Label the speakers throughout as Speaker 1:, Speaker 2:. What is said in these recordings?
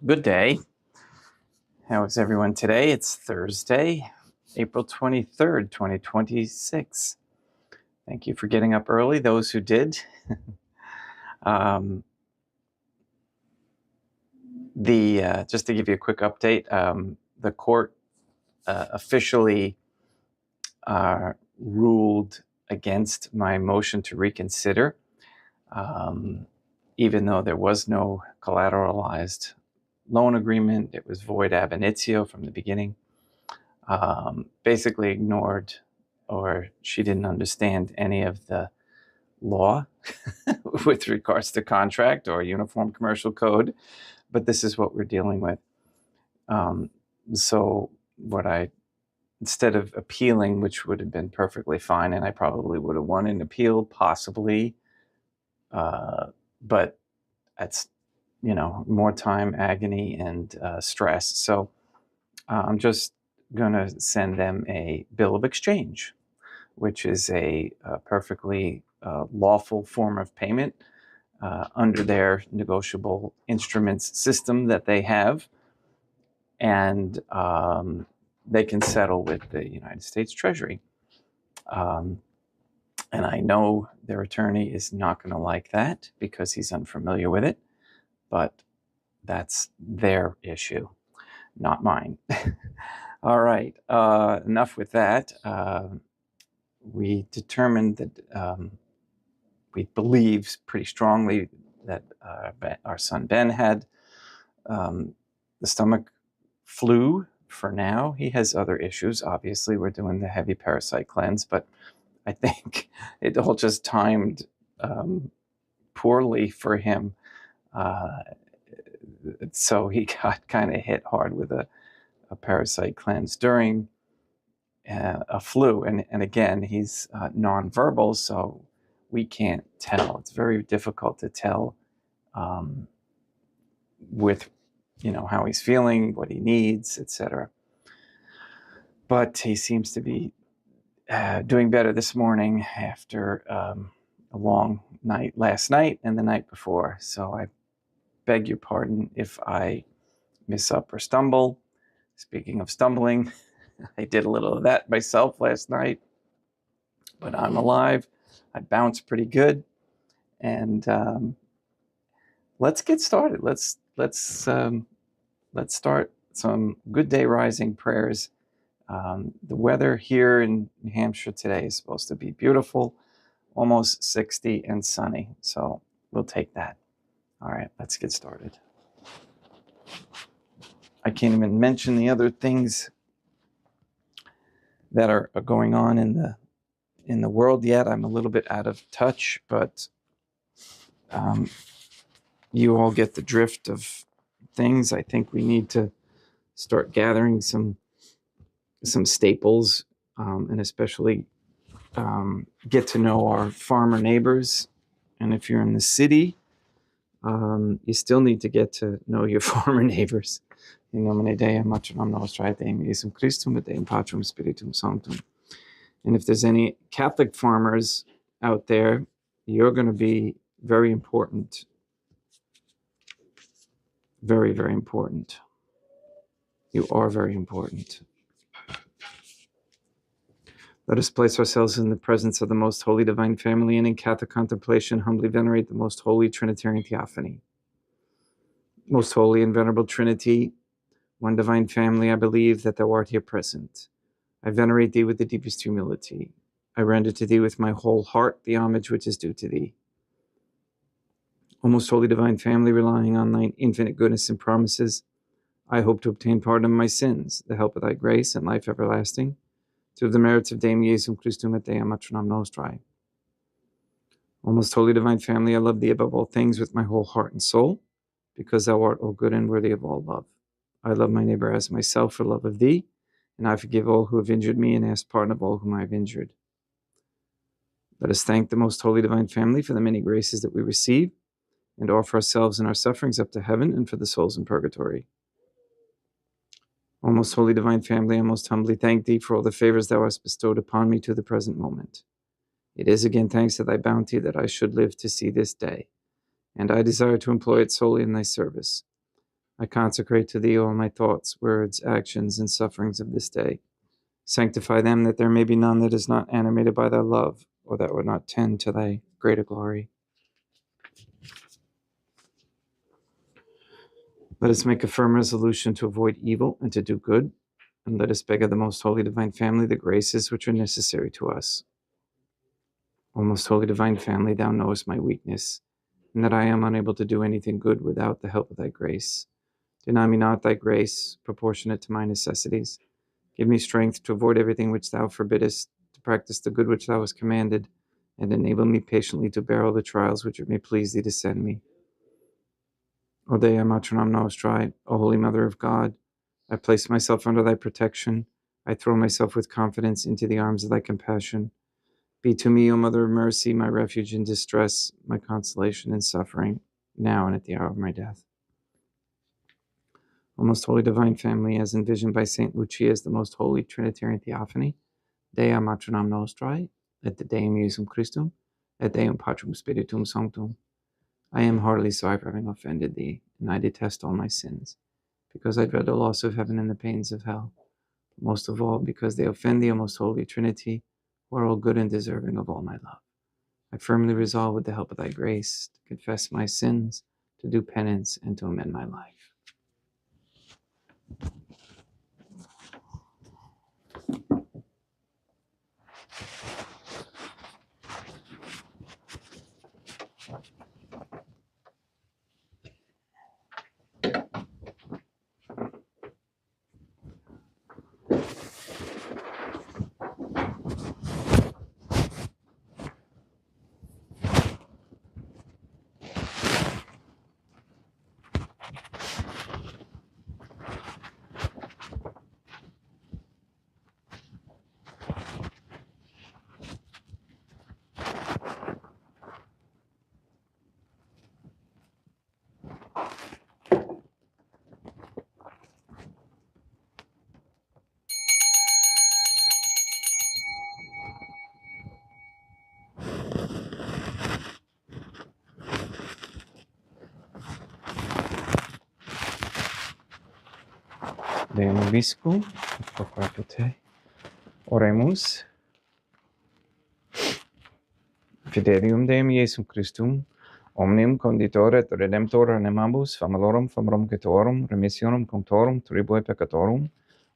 Speaker 1: Good day. How is everyone today? It's Thursday, April 23rd, 2026. Thank you for getting up early, those who did. Just to give you a quick update, the court officially ruled against my motion to reconsider, even though there was no collateralized loan agreement. It was void ab initio from the beginning. Basically ignored, or she didn't understand any of the law with regards to contract or uniform commercial code, but this is what we're dealing with. So instead of appealing, which would have been perfectly fine, and I probably would have won an appeal, possibly, but that's, more time, agony, and stress. So I'm just going to send them a bill of exchange, which is a perfectly lawful form of payment under their negotiable instruments system that they have. And they can settle with the United States Treasury. And I know their attorney is not going to like that because he's unfamiliar with it, but that's their issue, not mine. All right, enough with that. We determined that we believe pretty strongly that our son Ben had the stomach flu for now. He has other issues. Obviously, we're doing the heavy parasite cleanse, but I think it all just timed poorly for him. So he got kind of hit hard with a parasite cleanse during a flu. And again, he's nonverbal, so we can't tell. It's very difficult to tell with how he's feeling, what he needs, etc. But he seems to be doing better this morning after a long night last night and the night before. So I beg your pardon if I miss up or stumble. Speaking of stumbling, I did a little of that myself last night, but I'm alive. I bounced pretty good, and let's get started. Let's start some good day rising prayers. The weather here in New Hampshire today is supposed to be beautiful, almost 60 and sunny. So we'll take that. All right, let's get started. I can't even mention the other things that are going on in the world yet. I'm a little bit out of touch, but you all get the drift of things. I think we need to start gathering some staples, and especially get to know our farmer neighbors. And if you're in the city, you still need to get to know your farmer neighbors. In nomine Dei, Matronam Nostrae, Deum Iesum Christum, et Deum Patrum Spiritum Sanctum. And if there's any Catholic farmers out there, you're going to be very important. Very, very important. You are very important. Let us place ourselves in the presence of the Most Holy Divine Family, and in Catholic contemplation humbly venerate the Most Holy Trinitarian Theophany. Most Holy and Venerable Trinity, one Divine Family, I believe that Thou art here present. I venerate Thee with the deepest humility. I render to Thee with my whole heart the homage which is due to Thee. O Most Holy Divine Family, relying on Thine infinite goodness and promises, I hope to obtain pardon of my sins, the help of Thy grace, and life everlasting, through the merits of Deum Iesum Christum et Deum Matronam Nostrae. O Most Holy Divine Family, I love Thee above all things with my whole heart and soul, because Thou art all good and worthy of all love. I love my neighbor as myself for love of Thee, and I forgive all who have injured me and ask pardon of all whom I have injured. Let us thank the Most Holy Divine Family for the many graces that we receive, and offer ourselves and our sufferings up to heaven and for the souls in purgatory. O Most Holy Divine Family, I most humbly thank Thee for all the favors Thou hast bestowed upon me to the present moment. It is again thanks to Thy bounty that I should live to see this day, and I desire to employ it solely in Thy service. I consecrate to thee all my thoughts, words, actions, and sufferings of this day. Sanctify them, that there may be none that is not animated by thy love, or that would not tend to thy greater glory. Let us make a firm resolution to avoid evil and to do good, and let us beg of the most holy divine family the graces which are necessary to us. O most holy divine family, thou knowest my weakness, and that I am unable to do anything good without the help of thy grace. Deny me not thy grace, proportionate to my necessities. Give me strength to avoid everything which thou forbiddest, to practice the good which thou hast commanded, and enable me patiently to bear all the trials which it may please thee to send me. O Dea Matronam Nostrae, O Holy Mother of God, I place myself under thy protection. I throw myself with confidence into the arms of thy compassion. Be to me, O Mother of Mercy, my refuge in distress, my consolation in suffering, now and at the hour of my death. O most holy divine family, as envisioned by St. Lucia as the most holy Trinitarian Theophany, Dea Matronam Nostrae, et Deum Iesum Christum, et Deum Patrum Spiritum Sanctum. I am heartily sorry for having offended thee, and I detest all my sins, because I dread the loss of heaven and the pains of hell, but most of all because they offend thee, O most holy Trinity, who are all good and deserving of all my love. I firmly resolve, with the help of thy grace, to confess my sins, to do penance, and to amend my life. Deum Obiscum, et te. Oremus. Fidelium Deum Iesum Christum, omnium conditor et redemptor animabus, famalorum getorum, remissionum contorum, tribue peccatorum,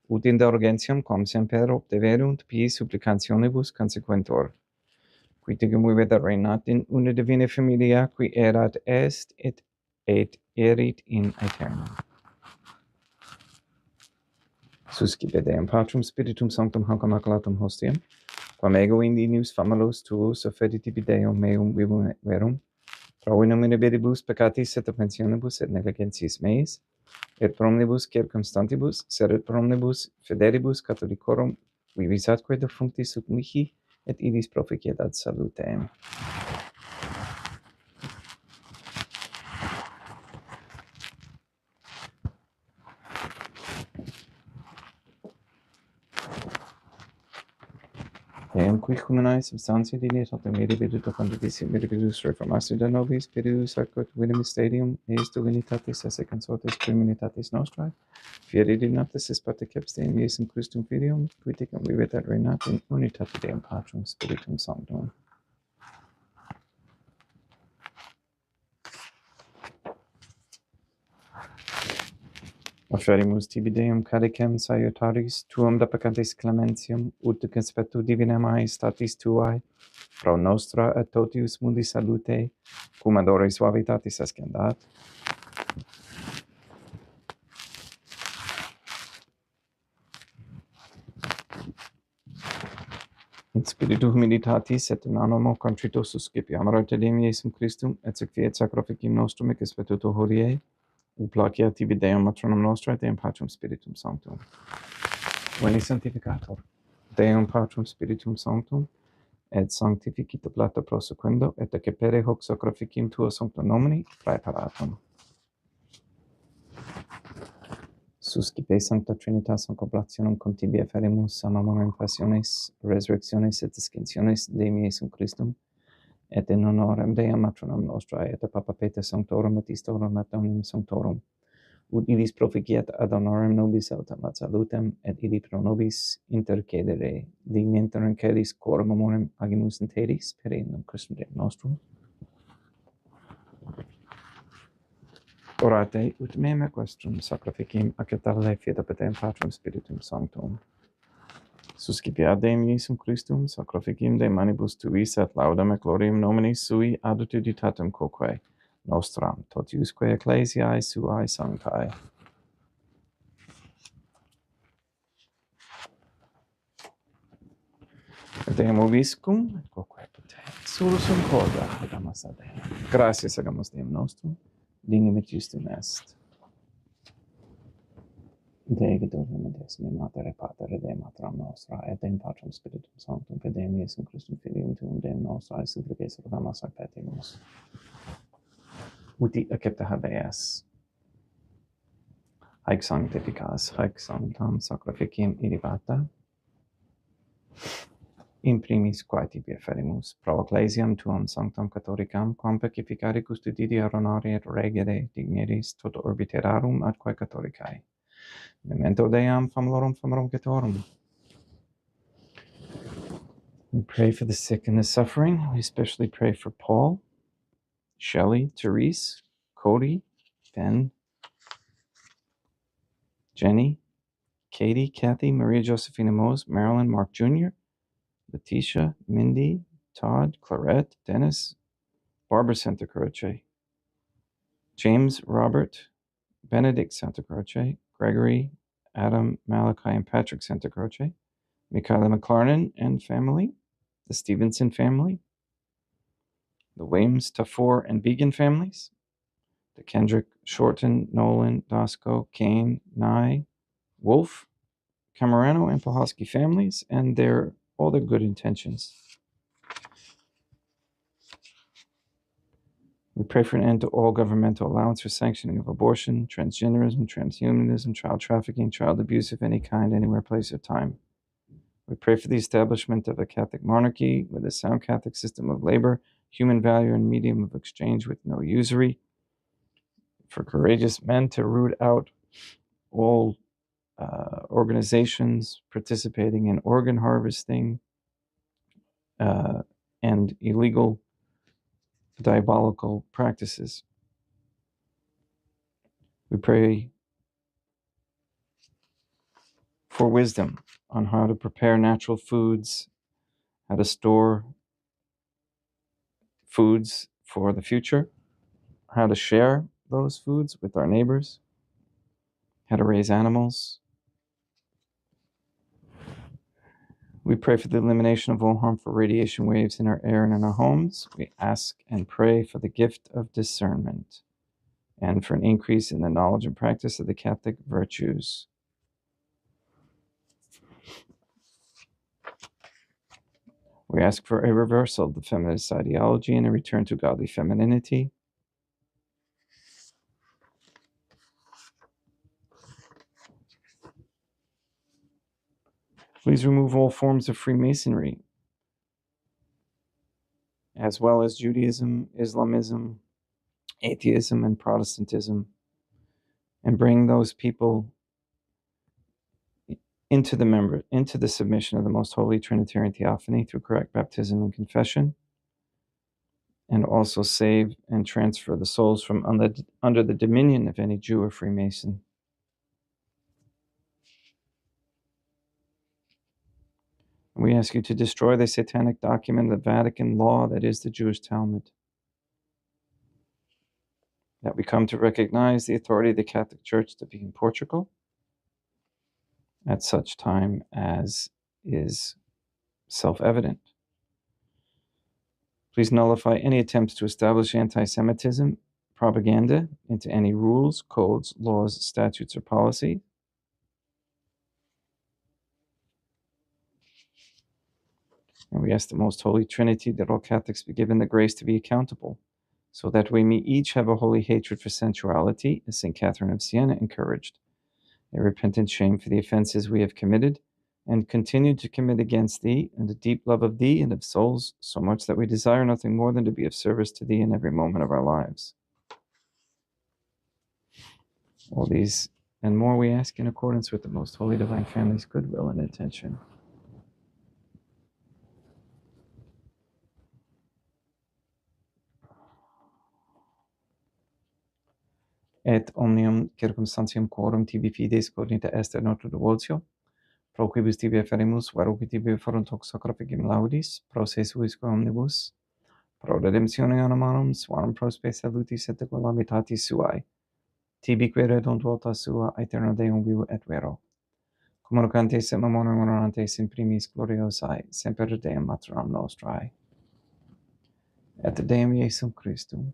Speaker 1: ut indulgentiam quam semper obteverunt piis supplicationibus consequentor. Qui tigum vivet reinat in una divina familia, qui erat est et erit in aeternum. Suscipe Deum Patrum Spiritum Sanctum hanc immaculatum hostiam, quam ego indinius famalos tuos offeditibi Deum meum vivum verum, pro in nomine viribus peccatis et offensionibus et negligentis meis, et pro omnibus circumstantibus, sed et pro omnibus fidelibus catholicorum, vivis atque defunctis sub mihi, et idis proficietat salutem. Deum qui humanae substantia diniet autem meribitus condivisim meribitus reformatio de nobis spiritus acquet vita mysterium eis divinitatis esse consortes criminitatis nostrae fieri dignatis is partecepts Deum Iesum Christum Filium qui tecum vivit et reinat in unitate Deum Patrum Spiritum Sanctum. Offerimus tibi Deum calicem salutaris tuum da peccatis clementium, ut de conspectu divina majestatis tuae, pro nostra et totius mundi salute, cum adore suavitatis ascendat. In spiritu humilitatis et in animo contrito suscipiamur te Deum Iesum Christum, et sic fiat sacrificium nostrum et expetuto hodie, ut placia tibi Deum Matronum Nostrae, Deum Patrum Spiritum Sanctum. Veni Sanctificator. Deum Patrum Spiritum Sanctum, et sanctificita plata prosequendo, et accepere hoc sacrificium tuo sanctum nomini, praeparatum. Suscipe Sancta Trinitas in oblationem cum tibi afferimus amamum passiones, resurrectiones et ascensiones Deum Iesum Christum, et in honorem Deum Matronam Nostrae, et a Papa Peter Sanctorum et Istorum et Omnium Sanctorum, ut illis proficiat ad honorem nobis autamat salutem, et illi pro nobis intercedere dignenter in celis coram amorem agimus in teris, per innum Christum Deum nostrum. Orate ut mem equestrum sacrificim acceptabile fiat patem Patrum Spiritum Sanctum. Suscipiadem Iesum Christum sacrificim de manibus tuis et laudam et gloriam nominis sui adutuditatem quoque nostram totiusque ecclesiae suae sanctae. Deum obiscum, et quoque potere, solus in corda, hagamus ad Deum. Gratias hagamus Deum nostrum, dignum et justum est. Dei gedotum et es me mater et pater et Deum matram nostra, et Deum Patrum Spiritum Sanctum, per Deum Iesum Christum Filium Tuum Deum nostrae, supplices rogamus ac petimus. Uti accepta habeas. Haec sanctificas, haec sanctam sacrificim illibata. In primis quae tibi afferimus, pro ecclesiam tuam sanctam catholicam, quam pacificare custodire honore et regere digneris tot orbiterarum atque catholicae. Memento Deam famulorum catorum. We pray for the sick and the suffering. We especially pray for Paul, Shelley, Therese, Cody, Ben, Jenny, Katie, Kathy, Maria Josephina Mose, Marilyn, Mark Jr., Letitia, Mindy, Todd, Clarette, Dennis, Barbara Santa Croce, James, Robert, Benedict Santa Croce, Gregory, Adam, Malachi, and Patrick Santa Croce, Michaela McLarnon and family, the Stevenson family, the Weems, Tafour, and Began families, the Kendrick, Shorten, Nolan, Dosco, Kane, Nye, Wolf, Camerano, and Pahosky families, and all their good intentions. We pray for an end to all governmental allowance or sanctioning of abortion, transgenderism, transhumanism, child trafficking, child abuse of any kind, anywhere, place, or time. We pray for the establishment of a Catholic monarchy with a sound Catholic system of labor, human value, and medium of exchange with no usury. For courageous men to root out all organizations participating in organ harvesting and illegal diabolical practices. We pray for wisdom on how to prepare natural foods, how to store foods for the future, how to share those foods with our neighbors, how to raise animals. We pray for the elimination of all harmful radiation waves in our air and in our homes. We ask and pray for the gift of discernment and for an increase in the knowledge and practice of the Catholic virtues. We ask for a reversal of the feminist ideology and a return to godly femininity. Please remove all forms of Freemasonry, as well as Judaism, Islamism, atheism, and Protestantism, and bring those people into the submission of the Most Holy Trinitarian Theophany through correct baptism and confession, and also save and transfer the souls from under the dominion of any Jew or Freemason. We ask you to destroy the satanic document, the Vatican law that is the Jewish Talmud. That we come to recognize the authority of the Catholic Church to be in Portugal at such time as is self-evident. Please nullify any attempts to establish anti-Semitism propaganda into any rules, codes, laws, statutes, or policy. And we ask the Most Holy Trinity that all Catholics be given the grace to be accountable, so that we may each have a holy hatred for sensuality, as St. Catherine of Siena encouraged, a repentant shame for the offenses we have committed, and continue to commit against thee, and a deep love of thee and of souls, so much that we desire nothing more than to be of service to thee in every moment of our lives. All these and more we ask in accordance with the most holy divine family's goodwill and intention. Et omnium circumstantium quorum tibi fides cognita est noto devotio, pro quibus tibi efferimus, veruque tibi efferunt hoc sacrificium laudis, pro se suisque omnibus, pro redemptione animarum, suarum prospe salutis et habitatis suae, tibi que redunt volta sua, aeterno Deum vivo et vero. Communicantes et memoria honorantes in primis gloriosae, semper Deum maternam nostrae, et Deum Iesum Christum,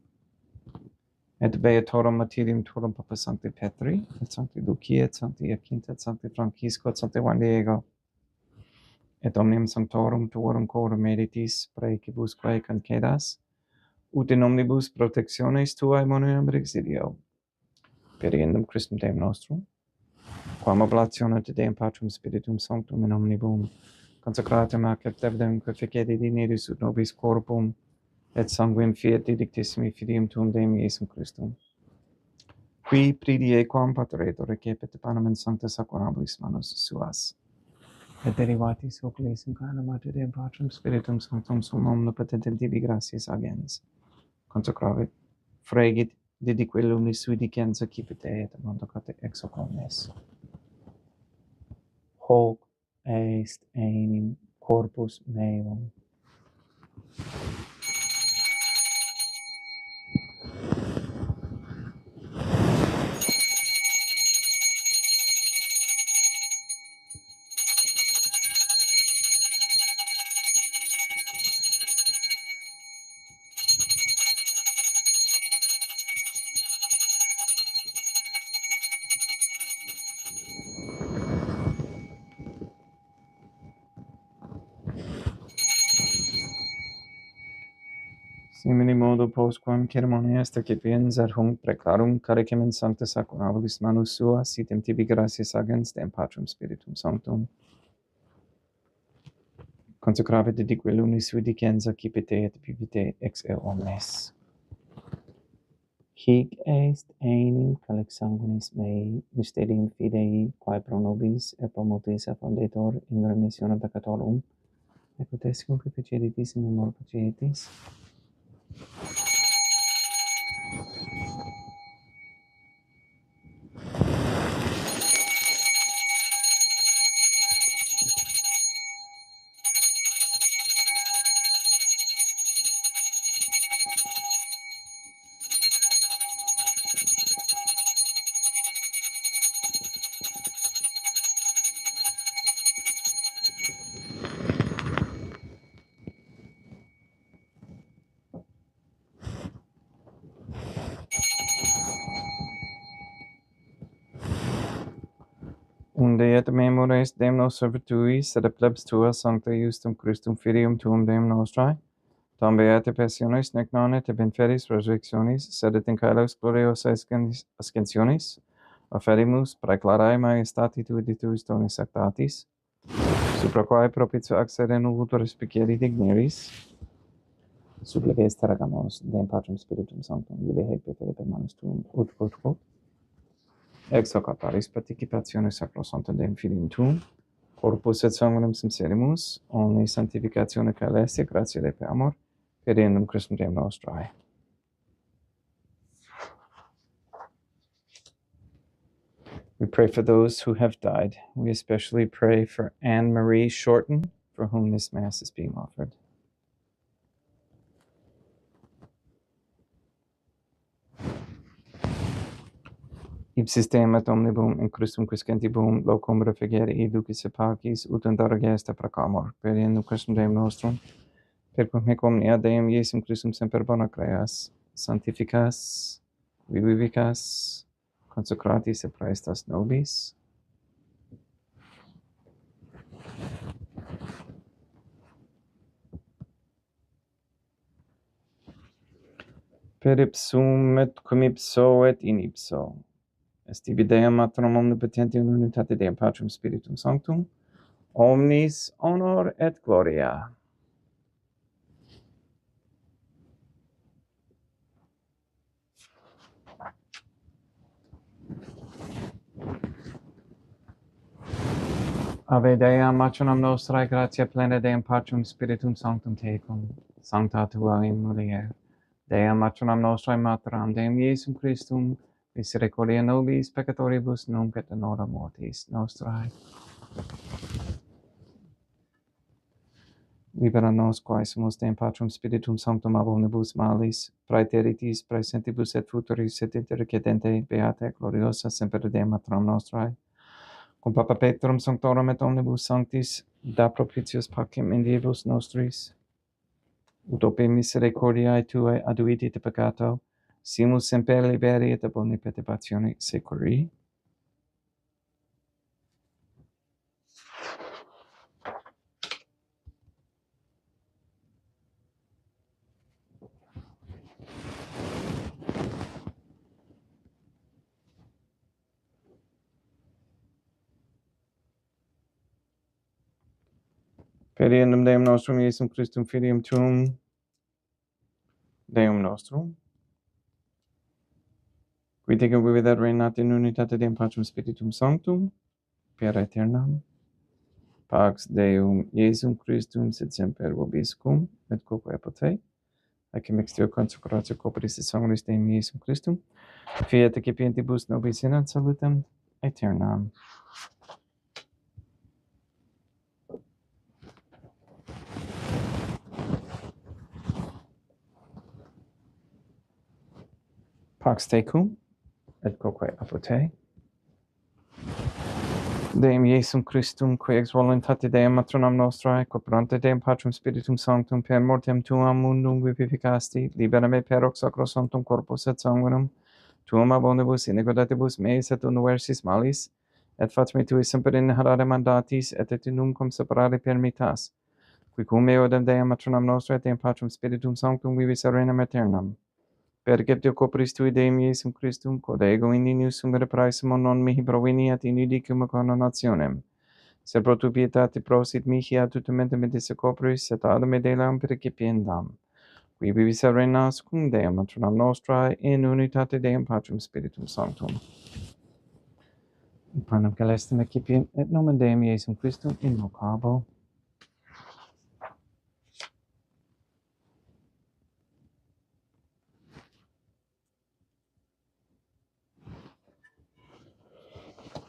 Speaker 1: et beatorum martyrium tuorum Papa Sancti Petri, et Sancti Lucia, et Sancti Jacinta, et Sancti Francisco, et Sancti Juan Diego, et omnium sanctorum tuorum coram meditis praecibusque concedas, ut in omnibus protectiones tuae monium exidio, per iendum Christum Deum nostrum, quam oblatione te Deum Patrum Spiritum Sanctum in omnibus consecratum ac et debdem quae dineris ut nobis corpum et sanguinem fiat didictissimi filium tuum Deum Iesum Christum, qui pridie quam pateretur recepit panem in sancta sacramentis manus suas, et derivatis oculis in caelum Mater Deum Patrum Spiritum Sanctum sum omnipotentem tibi gratias agens, consecravit, fregit, didique lumis sui dicenza cipite et mondocate ex hoc omnes. Hoc est enim corpus meum. Simini modo postquam ceremonia est accipiens ad hunc preclarum caricem in sancta sacramentis manus suas, sitem tibi gratias agens Deum Patrum Spiritum Sanctum, consecravit didique lunis sui dicenza cipite et vivite ex eo omnes. Hic est enim calix sanguinis mei, mysterium fidei, quae pro nobis et pro multis affondetur in remissione peccatorum, et potescum perpetuitis in memor patietis. Unde et memores Deum nos servituis, sed plebs tua sancta justum Christum filium tuum Deum nostrae, tam beate passionis, nec non et ab inferis resurrectionis, sed et in caelos gloriosa ascensionis, offerimus praeclarae maestati tui de tuis donis actatis, supra quae propitio accede nuvuto respicieri digneris, supplices terragamos Deum Patrum Spiritum Sanctum, vive haec per manus tuum, ut ex hoc apparis participatione sacrosanctum Deum Filium tuum, corpus et sanguinem sincerimus, omni sanctificatione caelestia, gratia Dei per amor, per iendum Christum Deum nostrae. We pray for those who have died. We especially pray for Anne-Marie Shorten, for whom this Mass is being offered. Ipsis Deum et omnibum in Christum quiscentibum locum refugere educis et pacis ut indare gesta procamor, per iendum Christum Deum nostrum, per cum hic omnia Deum Iesum Christum semper bona creas, sanctificas, vivicas, consecratis et praestas nobis, per ipsum et cum ipso et in ipso, est tibi Deum Maternum omnipotentium in unitate Deum Patrum Spiritum Sanctum, omnis honor et gloria. Ave Dea matronam nostrae, gratia plena Deum Patrum Spiritum Sanctum tecum, sancta tua in mulier. Dea matronam nostrae materam, Deum Iesum Christum, misericordia nobis peccatoribus nunc et in hora mortis nostrae. Libera nos quae sumus Deum Patrum Spiritum Sanctum ab omnibus malis, praeteritis, praesentibus et futuris et intercedente, beata gloriosa semper Deum matronam nostrae. Cum Papa Petrum Sanctorum et omnibus sanctis, da propitius pacem in diebus nostris, ut ope misericordiae Tuae aduiti te peccato, simus semper liberi et ab omni perturbatione seculi. Per eundem Deum nostrum Iesum Christum Filium Tuum, Deum nostrum, qui tecum vivet reinat in unitate Deum Patrum Spiritum Sanctum, per aeternam. Pax Deum Iesum Christum sit semper vobiscum, et quoque apote, ac in extio consecratio corporis et sanguis Deum Iesum Christum, fiat excipientibus nobis in ad salutem aeternam. Pax tecum, et quoque apote, Deum Iesum Christum, qui ex voluntate Deum matronam nostrae, cooperante Deum Patrum Spiritum Sanctum, per mortem Tuam mundum vivificasti, libera me per hoc sacrosanctum corpus et sanguinum, Tuum ab omnibus iniquitatibus meis et universis malis, et fac me Tui semper inharare mandatis, et nunquam separare permittas, qui cum eodem Deum matronam nostrae, Deum Patrum Spiritum Sanctum vivis arenam aeternam. Perceptio corporis Tui Deum Iesum Christum, quod ego in inius sumere praesimo non mihi proveniat in idicum coronationem. Sed pro tu pietate prosit mihi ad tutamentem edisse corporis, et ad me delam percipiendam. Qui vivis reinas cum Deum matronam nostrae, in unitate Deum Patrum Spiritum Sanctum. In panem celestem excipient, et nomen Deum Iesum Christum invocabo.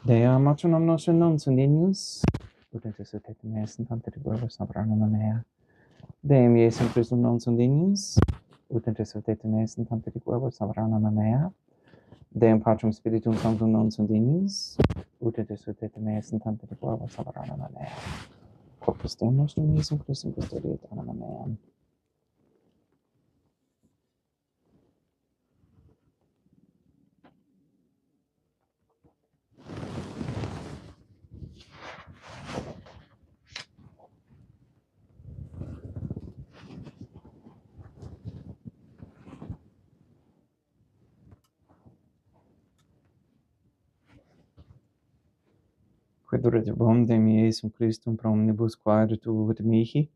Speaker 1: Dea matronam nostrum non sunt dignus, ut intus et meas in tante riguardus soveranum mea. Deum Iesum Christum non sunt dignus, ut intus et meas in tante riguardus soveranum mea. Deum Patrum Spiritum Sanctum non sunt dignus, ut intus et meas in tante riguardus soveranum mea. Corpus Deum nostrum Iesum Christum custodiet anima meam. Quid retribum Deum Iesum Christum pro omnibus quae tu mihi,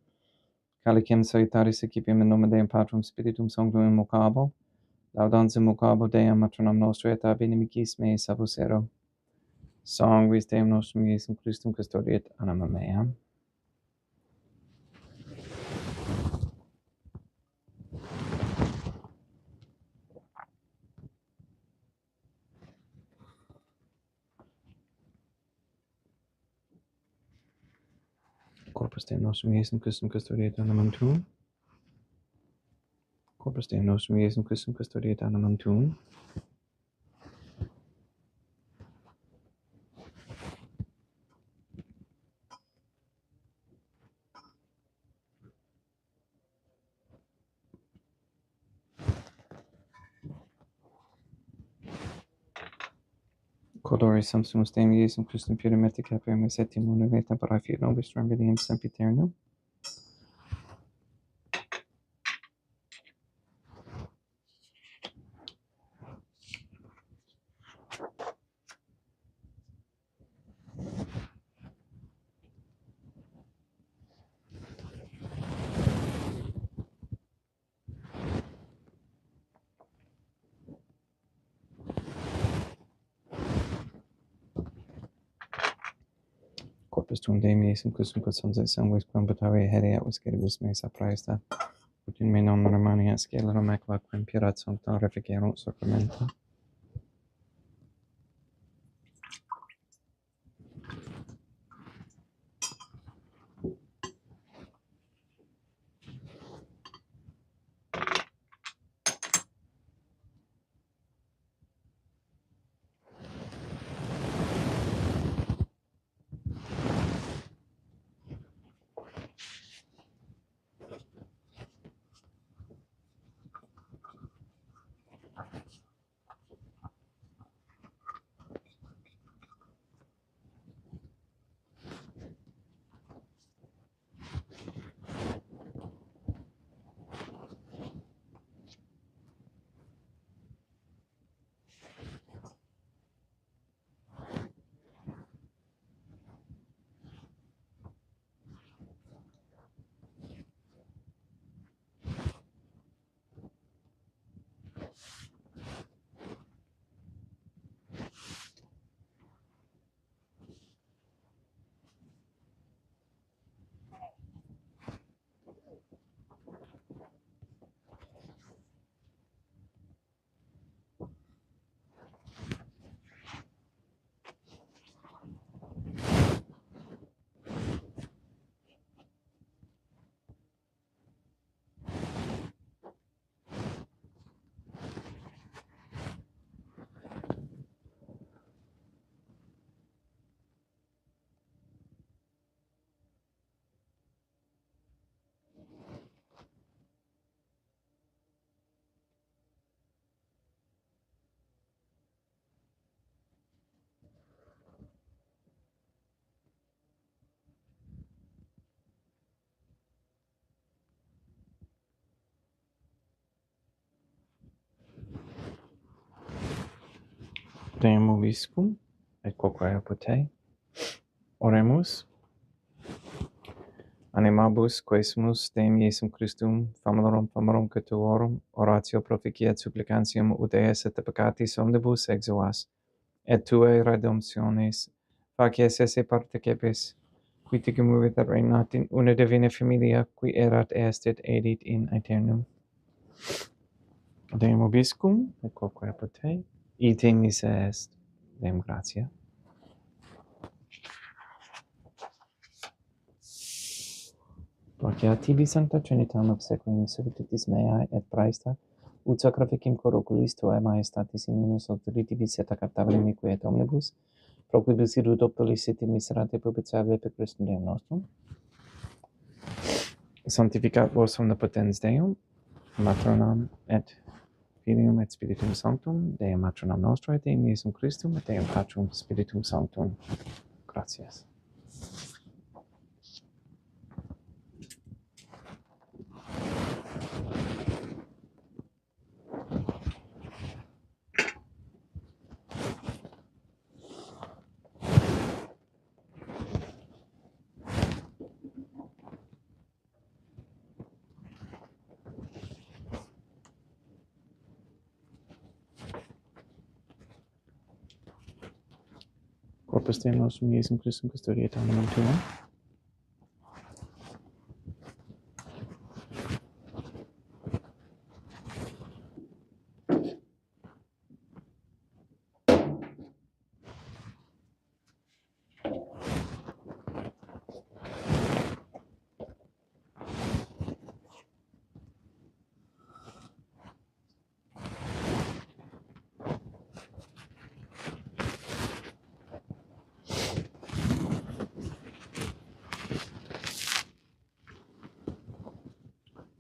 Speaker 1: calicem salutaris excipiem in nomen Deum Patrum Spiritum Sanctum invocabo, laudans invocabo Deum matronam nostrae et ab inimicis meis abusero. Sanguis Deum nostrum Iesum Christum custodiet anima meam. Corpus Deum nostrum Iesum Christum custodiet animam tuum. Corpus Deum nostrum Iesum Christum custodiet animam tuum. Codoris sumus Deum Iesum Christum purem et capiamus et immunum et tempora fiat nobis remedium sempiternum. Corpus Deum Iesum Christum Quod Sam Vis Quam Batavia Heria Usceribus Mesa Praesta ut in me non Romania Scelero Macula Quem Pirat Sancta Reficerunt Sacramenta. Deum Obiscum et quoque apotei. Oremus. Animabus quesumus Deum Iesum Christum famorum catuorum oratio proficiat supplicantium ut eis et peccatis omnibus exuas et tuae redemptiones facies esse partecepes qui te movit et regnat in una divina familia qui erat estit edit in aeternum. Deum Obiscum et quoque apotei. Ite missa est. Deum gratia. Gloria tibi Sancta Trinitam obsequium servitutis meae et praesta ut sacrificim cor oculis tuae majestatis in unus auctoribus et captabile qui et omnibus pro quibus irut optolicite miserate publicave per Christum Deum nostrum. Sanctificat vos omnipotens Deum, Matronam et Filium et Spiritum Sanctum, Deum Matronam Nostrae, Deum Iesum Christum et Deum Patrum Spiritum Sanctum. Gratias. Corpus Deum nostrum Iesum Christum custodiet animam tuum.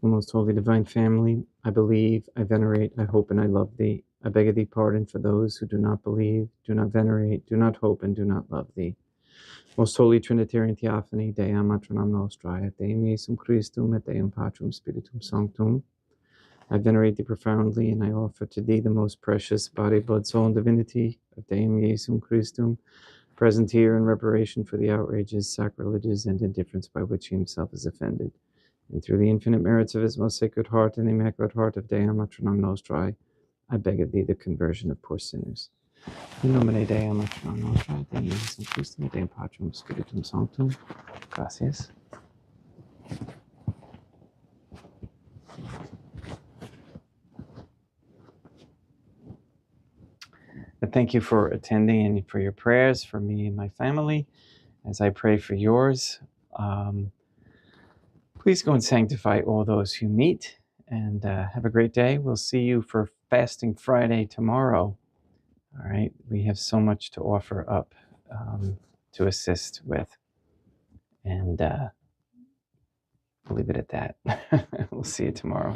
Speaker 1: O most holy divine family, I believe, I venerate, I hope, and I love thee. I beg of thee pardon for those who do not believe, do not venerate, do not hope, and do not love thee. Most holy Trinitarian Theophany, Deum Matronam Nostrae, et Deum Iesum Christum, et Deum Patrum Spiritum Sanctum. I venerate thee profoundly, and I offer to thee the most precious body, blood, soul, and divinity of Deum Iesum Christum, present here in reparation for the outrages, sacrileges, and indifference by which he himself is offended. And through the infinite merits of his most sacred heart and the immaculate heart of Deum Matronam Nostrae, I beg of thee the conversion of poor sinners. In nomine Dei, Mater Nostra, Dei Iesus Christum, Dei Patrum Spiritum Sanctum. Gracias. But thank you for attending and for your prayers for me and my family as I pray for yours. Please go and sanctify all those who meet, and have a great day. We'll see you for Fasting Friday tomorrow. All right, we have so much to offer up to assist with, and we'll leave it at that. We'll see you tomorrow.